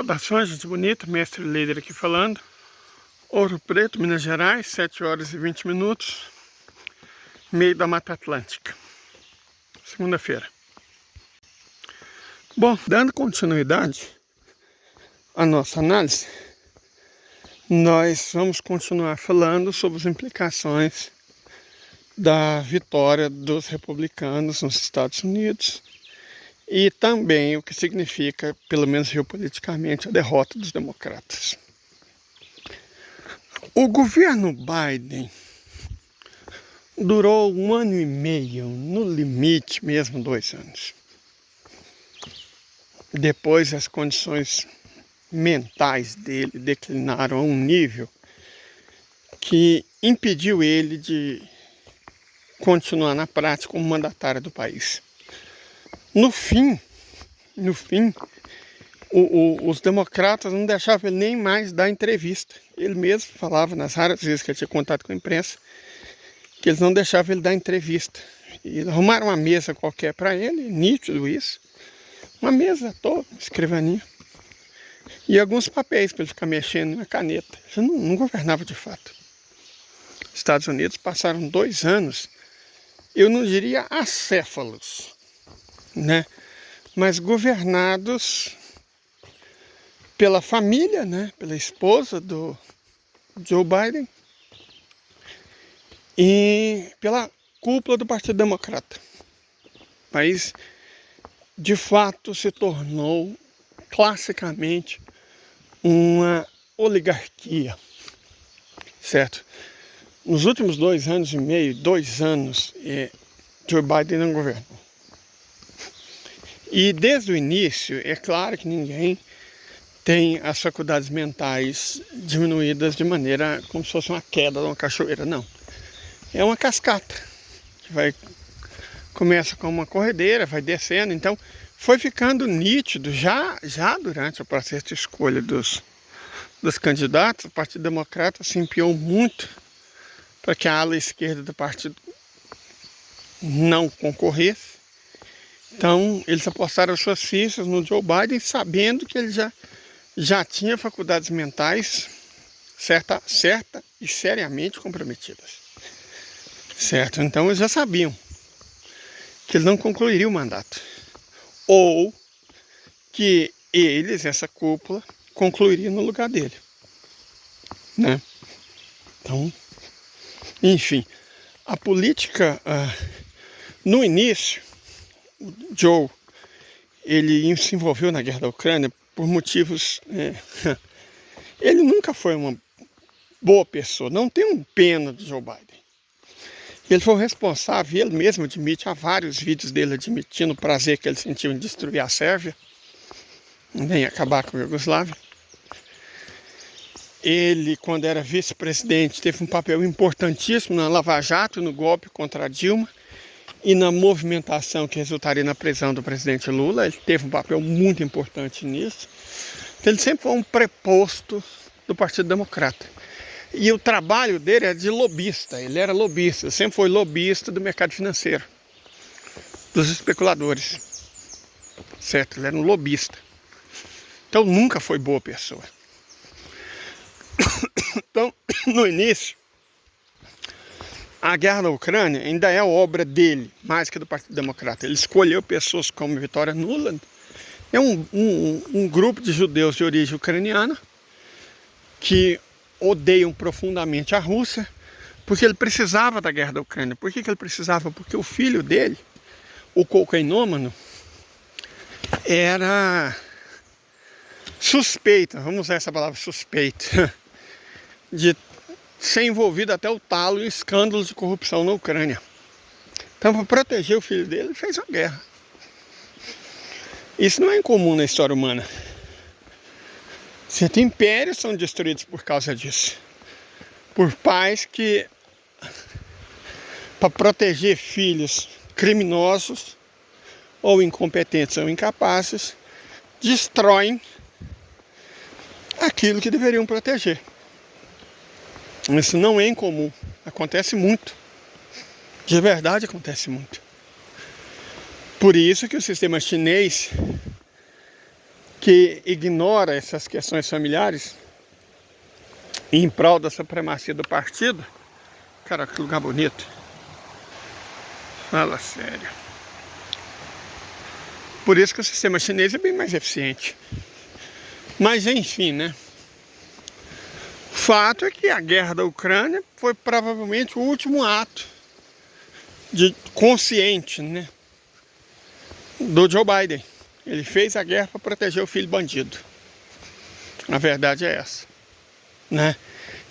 Saudações, gente bonita, mestre líder aqui falando. Ouro Preto, Minas Gerais, 7 horas e 20 minutos, meio da Mata Atlântica, segunda-feira. Bom, dando continuidade à nossa análise, nós vamos continuar falando sobre as implicações da vitória dos republicanos nos Estados Unidos e também o que significa, pelo menos geopoliticamente, a derrota dos democratas. O governo Biden durou 1 ano e meio, no limite mesmo 2 anos. Depois as condições mentais dele declinaram a um nível que impediu ele de continuar na prática como mandatário do país. No fim, os democratas não deixavam ele nem mais dar entrevista. Ele mesmo falava nas raras vezes que ele tinha contato com a imprensa que eles não deixavam ele dar entrevista. E arrumaram uma mesa qualquer para ele, nítido isso. Uma mesa à toa, escrivaninha. E alguns papéis para ele ficar mexendo na caneta. Ele não governava de fato. Os Estados Unidos passaram 2 anos, eu não diria acéfalos, né? Mas governados pela família, né? Pela esposa do Joe Biden e pela cúpula do Partido Democrata. O país, de fato, se tornou classicamente uma oligarquia, certo? Nos últimos 2 anos e meio, 2 anos, Joe Biden não governou. E desde o início, é claro que ninguém tem as faculdades mentais diminuídas de maneira como se fosse uma queda de uma cachoeira, não. É uma cascata que começa com uma corredeira, vai descendo. Então foi ficando nítido já durante o processo de escolha dos candidatos. O Partido Democrata se empenhou muito para que a ala esquerda do partido não concorresse. Então eles apostaram suas fichas no Joe Biden, sabendo que ele já tinha faculdades mentais certa e seriamente comprometidas. Certo? Então eles já sabiam que ele não concluiria o mandato. Ou que eles, essa cúpula, concluiria no lugar dele. Né? Então, enfim, a política, no início, o Joe, ele se envolveu na guerra da Ucrânia por motivos... ele nunca foi uma boa pessoa, não tenho pena do Joe Biden. Ele foi o responsável, ele mesmo admite, há vários vídeos dele admitindo o prazer que ele sentiu em destruir a Sérvia, em acabar com a Iugoslávia. Ele, quando era vice-presidente, teve um papel importantíssimo na Lava Jato, no golpe contra a Dilma e na movimentação que resultaria na prisão do presidente Lula. Ele teve um papel muito importante nisso. Então, ele sempre foi um preposto do Partido Democrata. E o trabalho dele é de lobista, ele era lobista, sempre foi lobista do mercado financeiro, dos especuladores, certo? Ele era um lobista. Então nunca foi boa pessoa. Então, no início, a guerra da Ucrânia ainda é obra dele, mais que do Partido Democrata. Ele escolheu pessoas como Vitória Nuland, é um grupo de judeus de origem ucraniana que odeiam profundamente a Rússia, porque ele precisava da guerra da Ucrânia. Por que ele precisava? Porque o filho dele, o cocainômano, era suspeito, vamos usar essa palavra suspeito, de ser envolvido até o talo em escândalos de corrupção na Ucrânia. Então, para proteger o filho dele, ele fez uma guerra. Isso não é incomum na história humana. Certos impérios são destruídos por causa disso. Por pais que, para proteger filhos criminosos, ou incompetentes ou incapazes, destroem aquilo que deveriam proteger. Isso não é incomum. Acontece muito. De verdade acontece muito. Por isso que o sistema chinês, que ignora essas questões familiares em prol da supremacia do partido. Cara, que lugar bonito. Fala sério. Por isso que o sistema chinês é bem mais eficiente. Mas enfim, né? O fato é que a guerra da Ucrânia foi provavelmente o último ato consciente, né, do Joe Biden. Ele fez a guerra para proteger o filho bandido. A verdade é essa, né?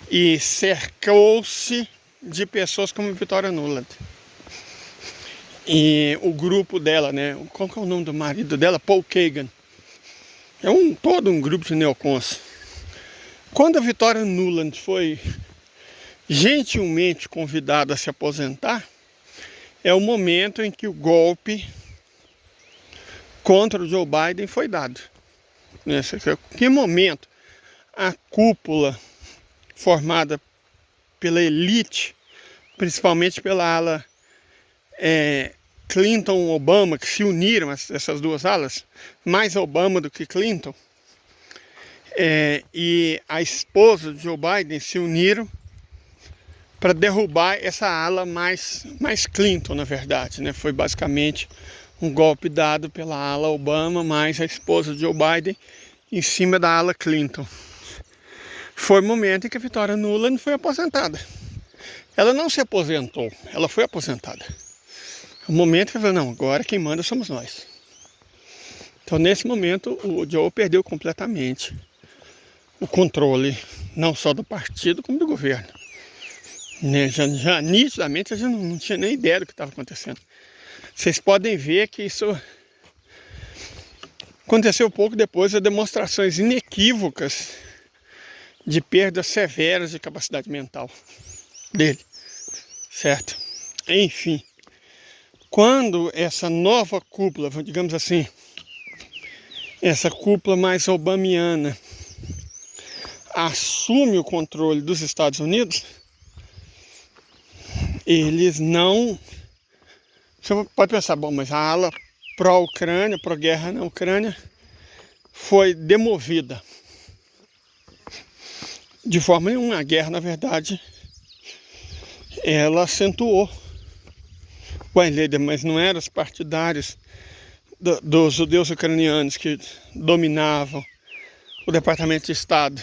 E cercou-se de pessoas como Victoria Nuland. E o grupo dela, né? Qual que é o nome do marido dela? Paul Kagan. É todo um grupo de neocons. Quando a Victoria Nuland foi gentilmente convidada a se aposentar, é o momento em que o golpe contra o Joe Biden foi dado. Que momento a cúpula formada pela elite, principalmente pela ala Clinton-Obama, que se uniram, essas duas alas, mais Obama do que Clinton, e a esposa de Joe Biden se uniram para derrubar essa ala mais Clinton, na verdade, né? Foi basicamente um golpe dado pela ala Obama mais a esposa de Joe Biden em cima da ala Clinton. Foi o momento em que a Victoria Nuland foi aposentada. Ela não se aposentou, ela foi aposentada. O momento que ela falou, não, agora quem manda somos nós. Então nesse momento o Joe perdeu completamente o controle, não só do partido, como do governo. Né? Já nitidamente a gente não tinha nem ideia do que estava acontecendo. Vocês podem ver que isso aconteceu pouco depois de demonstrações inequívocas de perdas severas de capacidade mental dele, certo? Enfim, quando essa nova cúpula, digamos assim, essa cúpula mais obamiana assume o controle dos Estados Unidos, eles não... Você pode pensar, bom, mas a ala pró-Ucrânia, pró-guerra na Ucrânia, foi demovida. De forma nenhuma, a guerra, na verdade, ela acentuou. Mas não eram os partidários dos judeus ucranianos que dominavam o Departamento de Estado,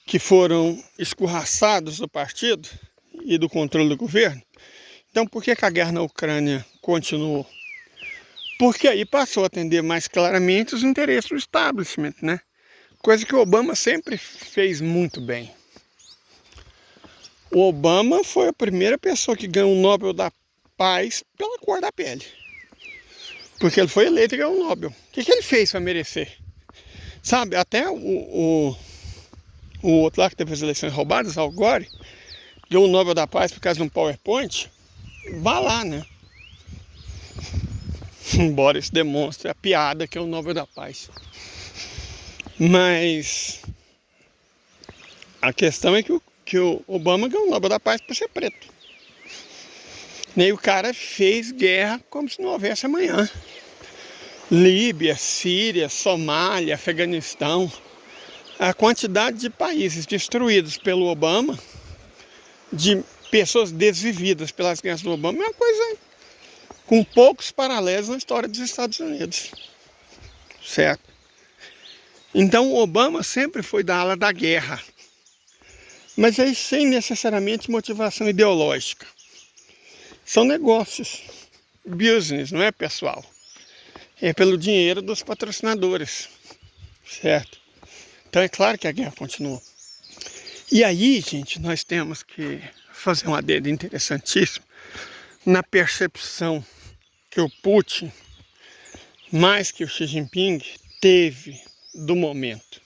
que foram escorraçados do partido e do controle do governo. Então, por que a guerra na Ucrânia continuou? Porque aí passou a atender mais claramente os interesses do establishment, né? Coisa que o Obama sempre fez muito bem. O Obama foi a primeira pessoa que ganhou o Nobel da Paz pela cor da pele. Porque ele foi eleito e ganhou o Nobel. O que ele fez para merecer? Sabe, até o outro lá que teve as eleições roubadas, Al Gore, ganhou o Nobel da Paz por causa de um PowerPoint. Vá lá, né? Embora isso demonstre a piada que é o Nobel da Paz. Mas a questão é que o Obama ganhou o Nobel da Paz por ser preto. E aí o cara fez guerra como se não houvesse amanhã. Líbia, Síria, Somália, Afeganistão. A quantidade de países destruídos pelo Obama, de pessoas desvividas pelas guerras do Obama, é uma coisa com poucos paralelos na história dos Estados Unidos. Certo? Então o Obama sempre foi da ala da guerra. Mas aí sem necessariamente motivação ideológica. São negócios, business, não é pessoal. É pelo dinheiro dos patrocinadores, certo? Então é claro que a guerra continuou. E aí, gente, nós temos que fazer um adendo interessantíssimo na percepção que o Putin, mais que o Xi Jinping, teve do momento.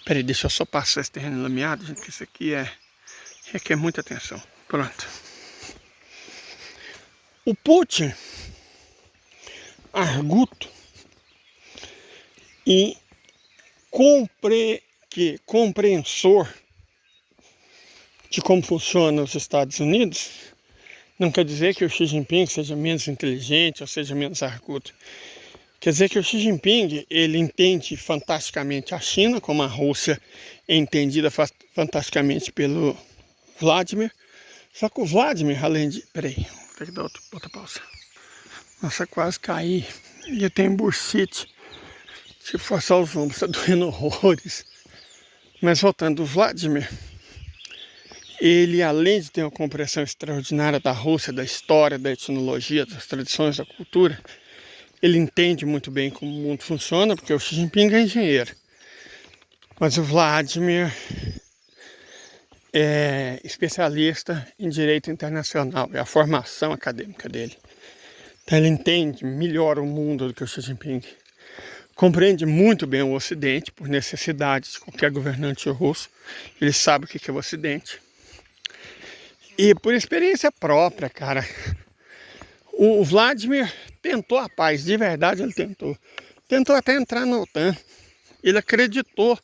Peraí, deixa eu só passar esse terreno lameado, gente, que isso aqui requer muita atenção. Pronto. O Putin, arguto e compreensor de como funciona os Estados Unidos, não quer dizer que o Xi Jinping seja menos inteligente ou seja menos arguto. Quer dizer que o Xi Jinping, ele entende fantasticamente a China, como a Rússia é entendida fantasticamente pelo Vladimir. Só que o Vladimir, além de... Peraí, vou ter que dar outra pausa. Nossa, quase caí. E eu tenho bursite. Se forçar os ombros, tá doendo horrores. Mas voltando, o Vladimir, ele, além de ter uma compreensão extraordinária da Rússia, da história, da etnologia, das tradições, da cultura, ele entende muito bem como o mundo funciona, porque o Xi Jinping é engenheiro. Mas o Vladimir é especialista em direito internacional, é a formação acadêmica dele. Então ele entende melhor o mundo do que o Xi Jinping. Compreende muito bem o Ocidente, por necessidade de qualquer governante russo. Ele sabe o que é o Ocidente. E por experiência própria, cara, o Vladimir tentou a paz, de verdade ele tentou. Tentou até entrar na OTAN. Ele acreditou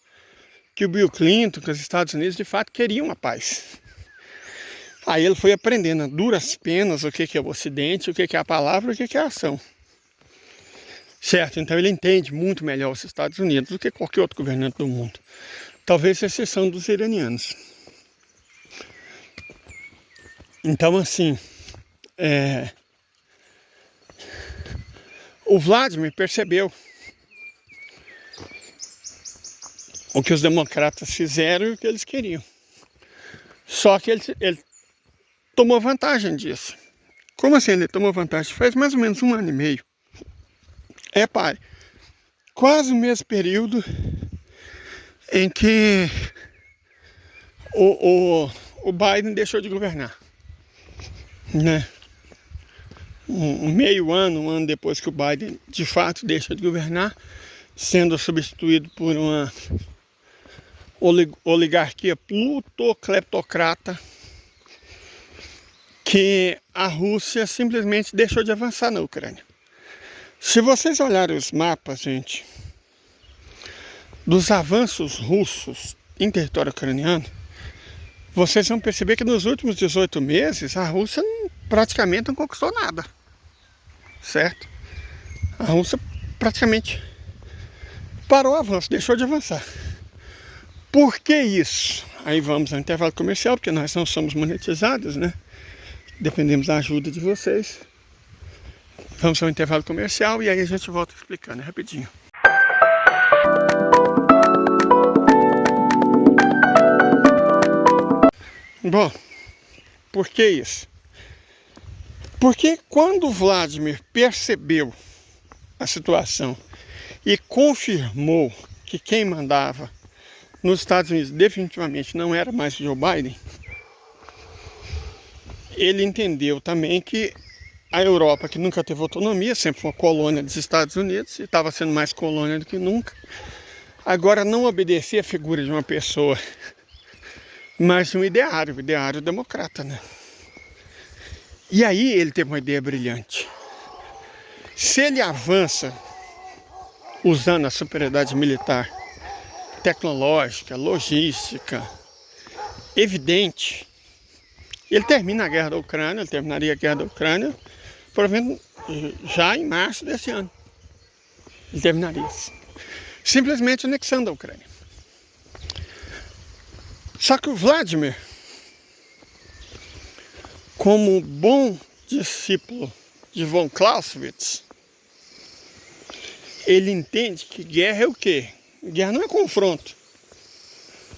que o Bill Clinton, que os Estados Unidos, de fato, queriam a paz. Aí ele foi aprendendo a duras penas o que é o Ocidente, o que é a palavra, o que é a ação. Certo? Então ele entende muito melhor os Estados Unidos do que qualquer outro governante do mundo. Talvez a exceção dos iranianos. Então, assim, o Vladimir percebeu o que os democratas fizeram e o que eles queriam. Só que ele tomou vantagem disso. Como assim ele tomou vantagem? Faz mais ou menos 1 ano e meio. Pai, quase o mesmo período em que o Biden deixou de governar, né? Um ano depois que o Biden de fato deixa de governar, sendo substituído por uma oligarquia plutocleptocrata, que a Rússia simplesmente deixou de avançar na Ucrânia. Se vocês olharem os mapas, gente, dos avanços russos em território ucraniano, vocês vão perceber que nos últimos 18 meses a Rússia praticamente não conquistou nada, certo? A Rússia praticamente parou o avanço, deixou de avançar. Por que isso? Aí vamos ao intervalo comercial, porque nós não somos monetizados, né? Dependemos da ajuda de vocês. Vamos ao intervalo comercial e aí a gente volta explicando, rapidinho. Bom, por que isso? Porque quando Vladimir percebeu a situação e confirmou que quem mandava nos Estados Unidos definitivamente não era mais Joe Biden, ele entendeu também que a Europa, que nunca teve autonomia, sempre foi uma colônia dos Estados Unidos e estava sendo mais colônia do que nunca, agora não obedecia à figura de uma pessoa, mas de um ideário, democrata, né? E aí ele teve uma ideia brilhante. Se ele avança usando a superioridade militar, tecnológica, logística, evidente, ele termina a guerra da Ucrânia, ele terminaria a guerra da Ucrânia, provavelmente já em março desse ano. Ele terminaria simplesmente anexando a Ucrânia. Só que o Vladimir, como bom discípulo de von Clausewitz, ele entende que guerra é o quê? Guerra não é confronto.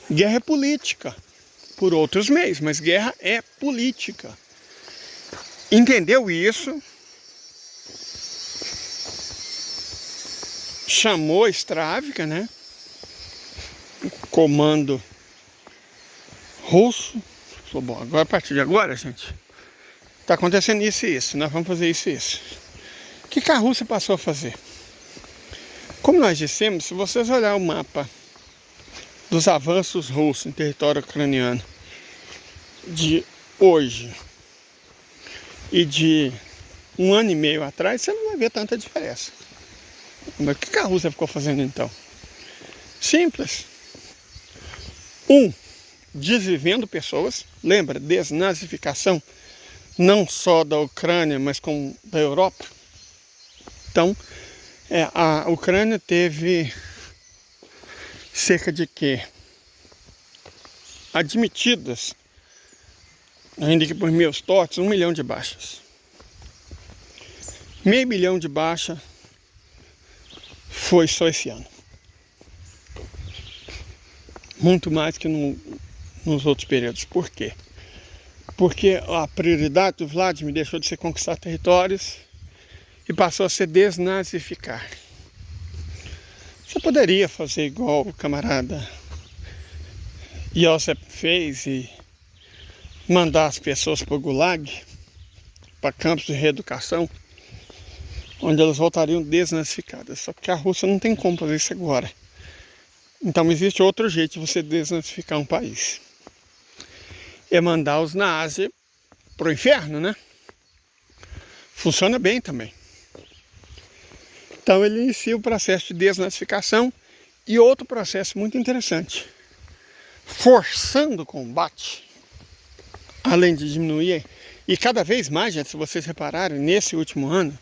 Guerra é política. Por outros meios, mas guerra é política. Entendeu isso? Chamou Stravka, né? O comando russo. Falou, bom, agora a partir de agora, gente, tá acontecendo isso e isso, nós vamos fazer isso e isso. O que a Rússia passou a fazer? Como nós dissemos, se vocês olharem o mapa dos avanços russos em território ucraniano de hoje e de 1 ano e meio atrás, você não vai ver tanta diferença. Mas o que a Rússia ficou fazendo então? Simples. Desvivendo pessoas. Lembra? Desnazificação. Não só da Ucrânia, mas como da Europa. Então, A Ucrânia teve cerca de admitidas, ainda que por meus toques, 1 milhão de baixas. Meio milhão de baixa foi só esse ano. Muito mais que nos outros períodos. Por quê? Porque a prioridade do Vladimir deixou de ser conquistar territórios e passou a ser desnazificar. Você poderia fazer igual o camarada Joseph fez e mandar as pessoas para o Gulag, para campos de reeducação, onde elas voltariam desnazificadas. Só que a Rússia não tem como fazer isso agora. Então existe outro jeito de você desnazificar um país. É mandar os nazis pro inferno, né? Funciona bem também. Então ele inicia o processo de desnazificação e outro processo muito interessante. Forçando o combate, além de diminuir, e cada vez mais, gente, se vocês repararem, nesse último ano,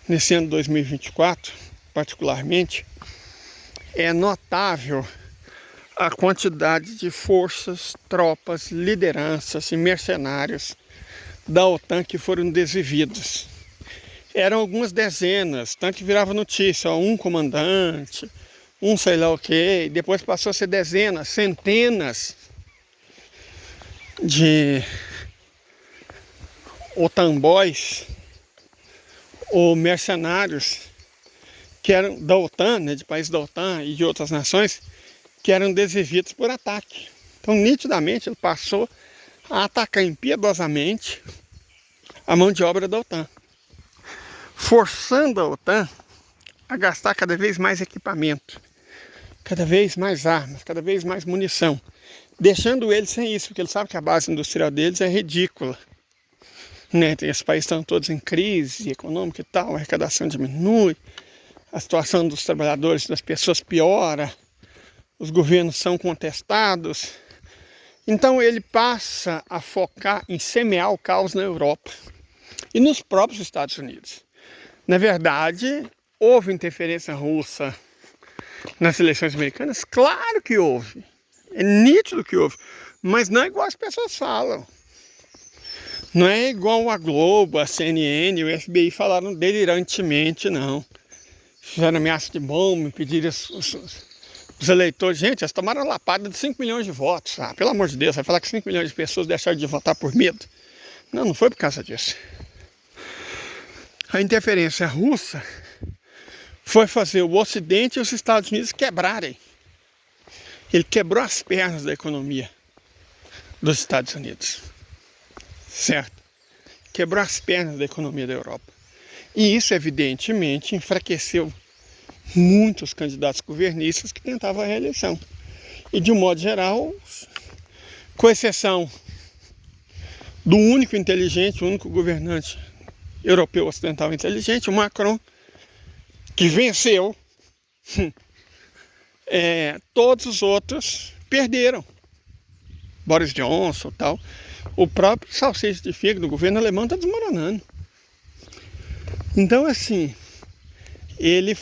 nesse ano 2024, particularmente, é notável a quantidade de forças, tropas, lideranças e mercenários da OTAN que foram desvividos. Eram algumas dezenas, tanto que virava notícia, um comandante, um sei lá o quê, depois passou a ser dezenas, centenas de OTAN boys ou mercenários que eram da OTAN, né, de países da OTAN e de outras nações, que eram desvividos por ataque. Então, nitidamente, ele passou a atacar impiedosamente a mão de obra da OTAN, forçando a OTAN a gastar cada vez mais equipamento, cada vez mais armas, cada vez mais munição, deixando eles sem isso, porque ele sabe que a base industrial deles é ridícula. Né? Esses países estão todos em crise econômica e tal, a arrecadação diminui, a situação dos trabalhadores, das pessoas piora, os governos são contestados. Então ele passa a focar em semear o caos na Europa e nos próprios Estados Unidos. Na verdade, houve interferência russa nas eleições americanas? Claro que houve. É nítido que houve. Mas não é igual as pessoas falam. Não é igual a Globo, a CNN, o FBI falaram delirantemente, não. Fizeram ameaça de bomba, pediram os eleitores. Gente, eles tomaram uma lapada de 5 milhões de votos. Ah, pelo amor de Deus, vai falar que 5 milhões de pessoas deixaram de votar por medo? Não, não foi por causa disso. A interferência russa foi fazer o Ocidente e os Estados Unidos quebrarem. Ele quebrou as pernas da economia dos Estados Unidos. Certo? Quebrou as pernas da economia da Europa. E isso, evidentemente, enfraqueceu muitos candidatos governistas que tentavam a reeleição. E, de um modo geral, com exceção do único inteligente, o único governante europeu ocidental inteligente, o Macron, que venceu, todos os outros perderam. Boris Johnson e tal. O próprio salsicha de fígado do governo alemão está desmoronando. Então, assim, ele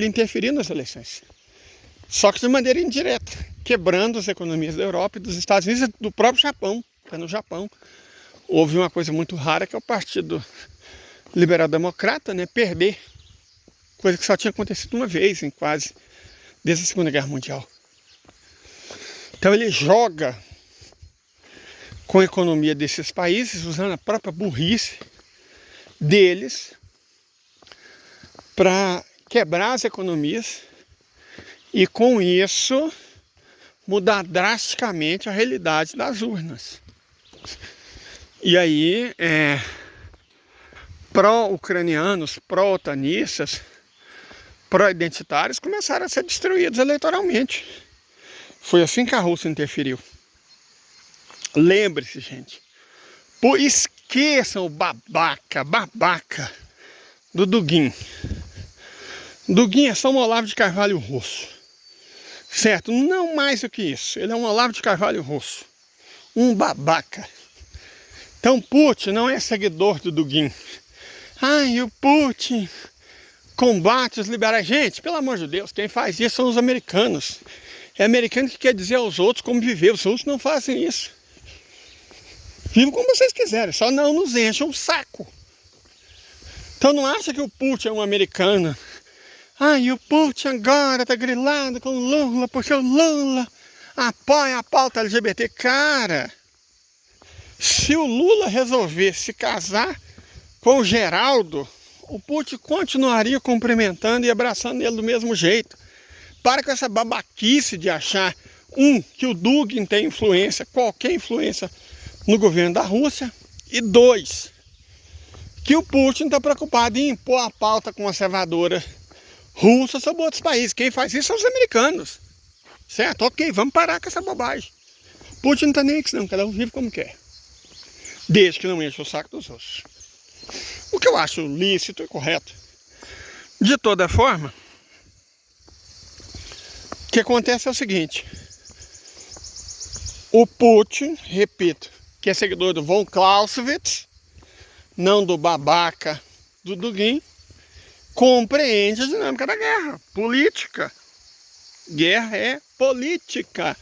interferiu nas eleições. Só que de maneira indireta, quebrando as economias da Europa e dos Estados Unidos e do próprio Japão. Porque no Japão houve uma coisa muito rara, que é o Partido Liberal Democrata, né, perder. Coisa que só tinha acontecido uma vez, em quase, desde a Segunda Guerra Mundial. Então ele joga com a economia desses países, usando a própria burrice deles para quebrar as economias e, com isso, mudar drasticamente a realidade das urnas. E aí, pró-ucranianos, pró-otanistas, pró-identitários começaram a ser destruídos eleitoralmente. Foi assim que a Rússia interferiu. Lembre-se, gente. Esqueçam o babaca do Dugin. Dugin é só um Olavo de Carvalho russo. Certo? Não mais do que isso. Ele é um Olavo de Carvalho russo. Um babaca. Então Putin não é seguidor do Dugin. Ai, o Putin combate os liberais. Gente, pelo amor de Deus, quem faz isso são os americanos. É americano que quer dizer aos outros como viver. Os outros não fazem isso. Vivam como vocês quiserem, só não nos enchem o saco. Então não acha que o Putin é um americano. E o Putin agora tá grilado com o Lula, porque o Lula apoia a pauta LGBT. Cara, se o Lula resolvesse se casar com o Geraldo, o Putin continuaria cumprimentando e abraçando ele do mesmo jeito. Para com essa babaquice de achar, que o Dugin tem influência, qualquer influência no governo da Rússia, e 2, que o Putin está preocupado em impor a pauta conservadora russa sobre outros países. Quem faz isso são os americanos. Certo? Ok, vamos parar com essa bobagem. Putin não está nem aí com isso não, cada um vive como quer. Desde que não enche o saco dos outros. O que eu acho lícito e correto. De toda forma, o que acontece é o seguinte. O Putin, repito, que é seguidor do von Clausewitz, não do babaca do Dugin, compreende a dinâmica da guerra política. Guerra é política.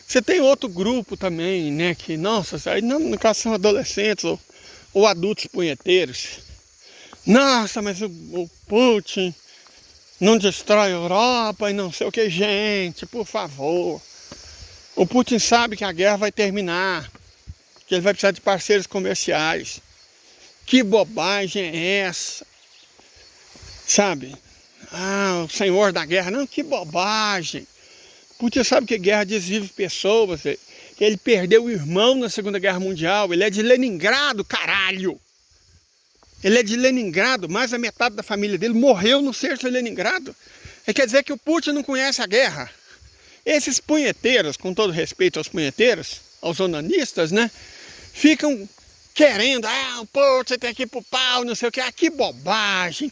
Você tem outro grupo também, né? Que, nossa, aí no caso são adolescentes ou adultos punheteiros. Nossa, mas o Putin não destrói a Europa e não sei o que. Gente, por favor. O Putin sabe que a guerra vai terminar, que ele vai precisar de parceiros comerciais. Que bobagem é essa? Sabe? O senhor da guerra. Não, que bobagem. Putin sabe que guerra desvive pessoas. Ele perdeu o irmão na Segunda Guerra Mundial. Ele é de Leningrado, caralho. Ele é de Leningrado. Mais da metade da família dele morreu no cerco de Leningrado. Quer dizer que o Putin não conhece a guerra. Esses punheteiros, com todo respeito aos punheteiros, aos onanistas, né? Ficam querendo, o Putin tem que ir pro pau, não sei o que. Que bobagem,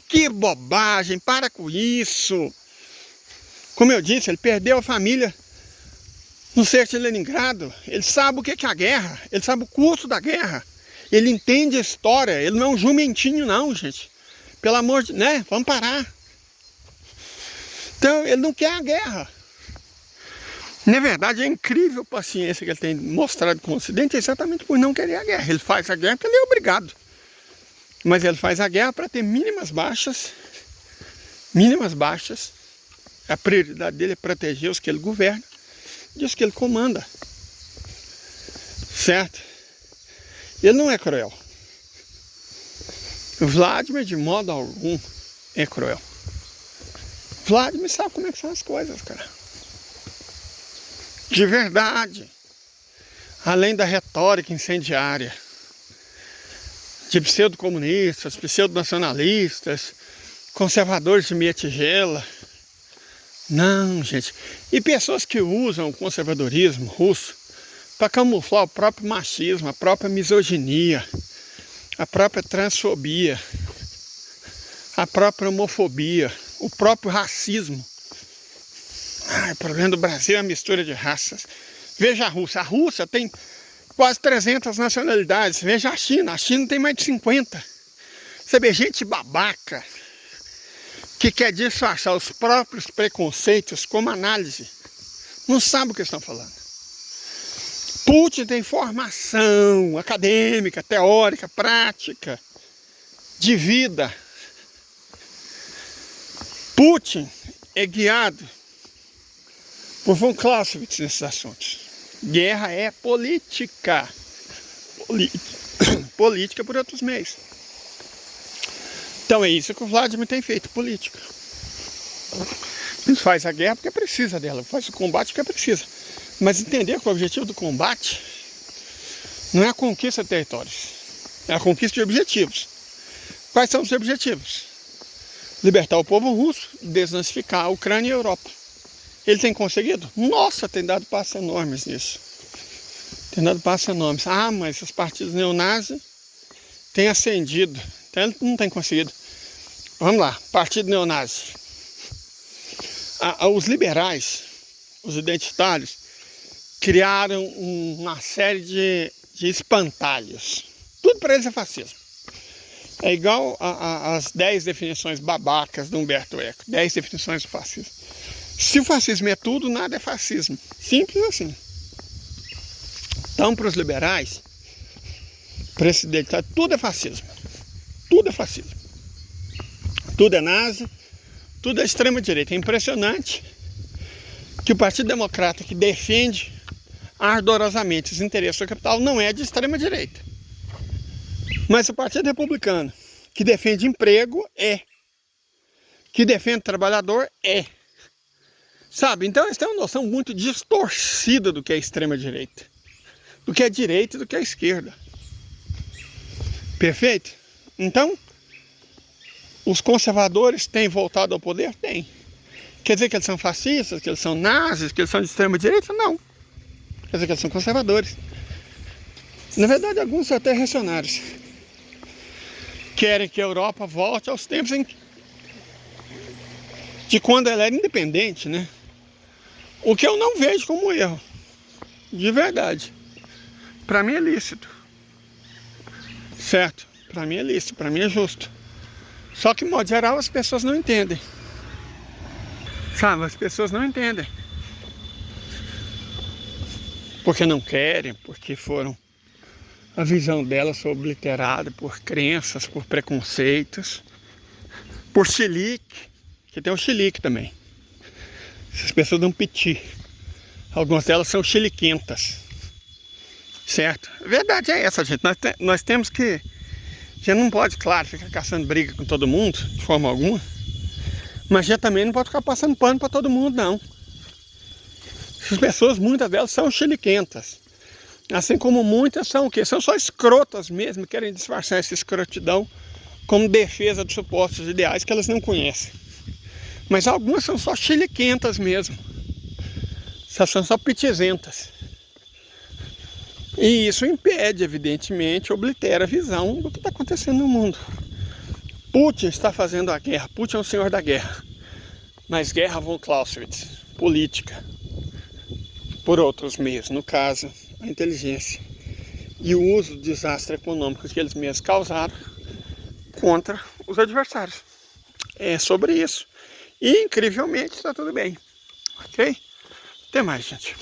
para com isso. Como eu disse, ele perdeu a família no cerco de Leningrado. Ele sabe o que é a guerra, ele sabe o curso da guerra. Ele entende a história, ele não é um jumentinho não, gente. Pelo amor de Deus, né? Vamos parar. Então, ele não quer a guerra. Na verdade, é incrível a paciência que ele tem mostrado com o Ocidente, exatamente por não querer a guerra. Ele faz a guerra porque ele é obrigado. Mas ele faz a guerra para ter mínimas baixas. Mínimas baixas. A prioridade dele é proteger os que ele governa e os que ele comanda. Certo? Ele não é cruel. O Vladimir, de modo algum, é cruel. Vladimir sabe como é que são as coisas, cara. De verdade. Além da retórica incendiária de pseudo-comunistas, pseudo-nacionalistas, conservadores de meia tigela. Não, gente. E pessoas que usam o conservadorismo russo para camuflar o próprio machismo, a própria misoginia, a própria transfobia, a própria homofobia, o próprio racismo. O problema do Brasil é a mistura de raças. Veja a Rússia. A Rússia tem quase 300 nacionalidades. Veja a China tem mais de 50. Você vê gente babaca que quer disfarçar os próprios preconceitos como análise. Não sabe o que estão falando. Putin tem formação acadêmica, teórica, prática, de vida. Putin é guiado por von Clausewitz nesses assuntos. Guerra é política. Política por outros meios. Então é isso que o Vladimir tem feito, política. Ele faz a guerra porque precisa dela, faz o combate porque precisa. Mas entender que o objetivo do combate não é a conquista de territórios, é a conquista de objetivos. Quais são os objetivos? Libertar o povo russo, desnazificar a Ucrânia e a Europa. Ele tem conseguido? Nossa, tem dado passos enormes nisso. Tem dado passos enormes. Mas os partidos neonazis têm ascendido. Então ele não tem conseguido. Vamos lá, partido neonazi. Os liberais, os identitários, criaram uma série de espantalhos. Tudo para eles é fascismo. É igual às 10 definições babacas do Humberto Eco. 10 definições do fascismo. Se o fascismo é tudo, nada é fascismo. Simples assim. Então, para os liberais, para esse ditado, tudo é fascismo. Tudo é fascismo. Tudo é nazi, tudo é extrema-direita. É impressionante que o Partido Democrata, que defende ardorosamente os interesses do capital, não é de extrema-direita. Mas o Partido Republicano, que defende emprego, é. Que defende trabalhador, é. Sabe? Então eles têm uma noção muito distorcida do que é extrema-direita. Do que é direita e do que é esquerda. Perfeito? Então, os conservadores têm voltado ao poder? Tem. Quer dizer que eles são fascistas, que eles são nazis, que eles são de extrema-direita? Não. Quer dizer que eles são conservadores. Na verdade, alguns são até reacionários. Querem que a Europa volte aos tempos de quando ela era independente, né? O que eu não vejo como erro. De verdade. Para mim é lícito. Certo? Para mim é lícito, para mim é justo. Só que, de modo geral, as pessoas não entendem. Sabe? As pessoas não entendem. Porque não querem, porque foram... A visão delas foi obliterada por crenças, por preconceitos, por chilique, que tem o chilique também. Essas pessoas dão piti. Algumas delas são chiliquentas. Certo? A verdade é essa, gente. Nós temos que... A gente não pode, claro, ficar caçando briga com todo mundo, de forma alguma. Mas a gente também não pode ficar passando pano para todo mundo, não. Essas pessoas, muitas delas, são chiliquentas. Assim como muitas são o quê? São só escrotas mesmo, querem disfarçar essa escrotidão como defesa dos supostos ideais que elas não conhecem. Mas algumas são só chiliquentas mesmo. São só pitizentas. E isso impede, evidentemente, oblitera a visão do que está acontecendo no mundo. Putin está fazendo a guerra. Putin é o senhor da guerra. Mas guerra von Clausewitz, política. Por outros meios, no caso, a inteligência. E o uso do desastre econômico que eles mesmos causaram contra os adversários. É sobre isso. E, incrivelmente, está tudo bem. Ok? Até mais, gente.